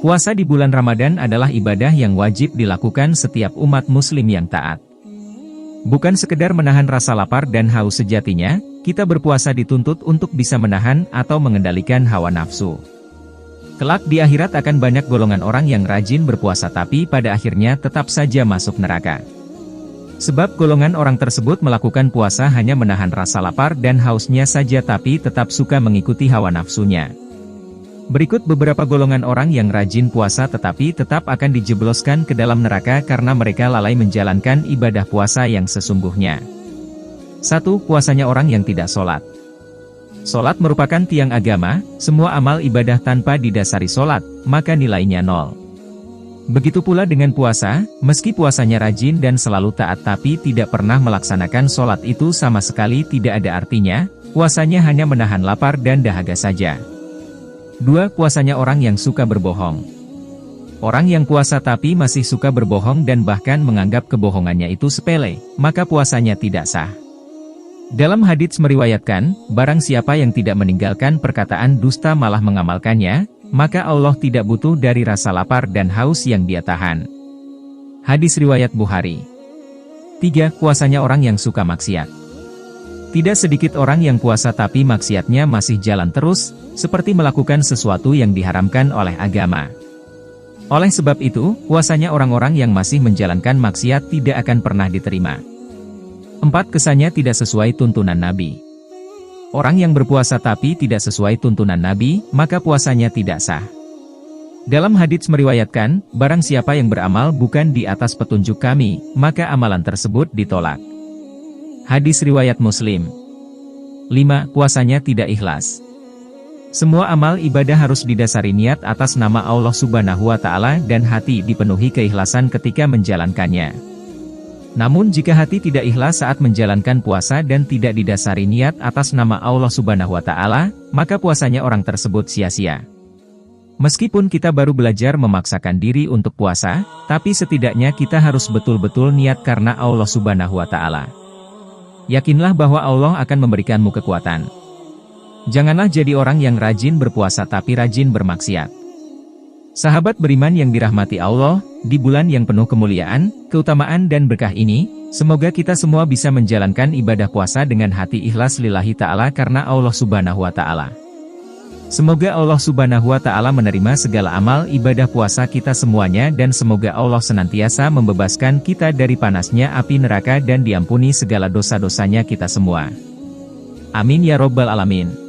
Puasa di bulan Ramadan adalah ibadah yang wajib dilakukan setiap umat muslim yang taat. Bukan sekedar menahan rasa lapar dan haus sejatinya, kita berpuasa dituntut untuk bisa menahan atau mengendalikan hawa nafsu. Kelak di akhirat akan banyak golongan orang yang rajin berpuasa tapi pada akhirnya tetap saja masuk neraka. Sebab golongan orang tersebut melakukan puasa hanya menahan rasa lapar dan hausnya saja tapi tetap suka mengikuti hawa nafsunya. Berikut beberapa golongan orang yang rajin puasa tetapi tetap akan dijebloskan ke dalam neraka karena mereka lalai menjalankan ibadah puasa yang sesungguhnya. 1. Puasanya orang yang tidak sholat. Sholat merupakan tiang agama, semua amal ibadah tanpa didasari sholat, maka nilainya 0. Begitu pula dengan puasa, meski puasanya rajin dan selalu taat tapi tidak pernah melaksanakan sholat itu sama sekali tidak ada artinya, puasanya hanya menahan lapar dan dahaga saja. 2. Puasanya orang yang suka berbohong. Orang yang puasa tapi masih suka berbohong dan bahkan menganggap kebohongannya itu sepele, maka puasanya tidak sah. Dalam hadits meriwayatkan, barang siapa yang tidak meninggalkan perkataan dusta malah mengamalkannya, maka Allah tidak butuh dari rasa lapar dan haus yang dia tahan. Hadis riwayat Bukhari. 3. Puasanya orang yang suka maksiat. Tidak sedikit orang yang puasa tapi maksiatnya masih jalan terus, seperti melakukan sesuatu yang diharamkan oleh agama. Oleh sebab itu, puasanya orang-orang yang masih menjalankan maksiat tidak akan pernah diterima. 4. Kesannya tidak sesuai tuntunan Nabi. Orang yang berpuasa tapi tidak sesuai tuntunan Nabi, maka puasanya tidak sah. Dalam hadits meriwayatkan, barang siapa yang beramal bukan di atas petunjuk kami, maka amalan tersebut ditolak. Hadis riwayat Muslim. 5. Puasanya tidak ikhlas. Semua amal ibadah harus didasari niat atas nama Allah Subhanahu wa Ta'ala dan hati dipenuhi keikhlasan ketika menjalankannya. Namun jika hati tidak ikhlas saat menjalankan puasa dan tidak didasari niat atas nama Allah Subhanahu wa Ta'ala, maka puasanya orang tersebut sia-sia. Meskipun kita baru belajar memaksakan diri untuk puasa, tapi setidaknya kita harus betul-betul niat karena Allah Subhanahu wa Ta'ala. Yakinlah bahwa Allah akan memberikanmu kekuatan. Janganlah jadi orang yang rajin berpuasa tapi rajin bermaksiat. Sahabat beriman yang dirahmati Allah, di bulan yang penuh kemuliaan, keutamaan dan berkah ini, semoga kita semua bisa menjalankan ibadah puasa dengan hati ikhlas lillahi ta'ala karena Allah Subhanahu wa Ta'ala. Semoga Allah Subhanahu wa Ta'ala menerima segala amal ibadah puasa kita semuanya dan semoga Allah senantiasa membebaskan kita dari panasnya api neraka dan diampuni segala dosa-dosanya kita semua. Amin ya Rabbal Alamin.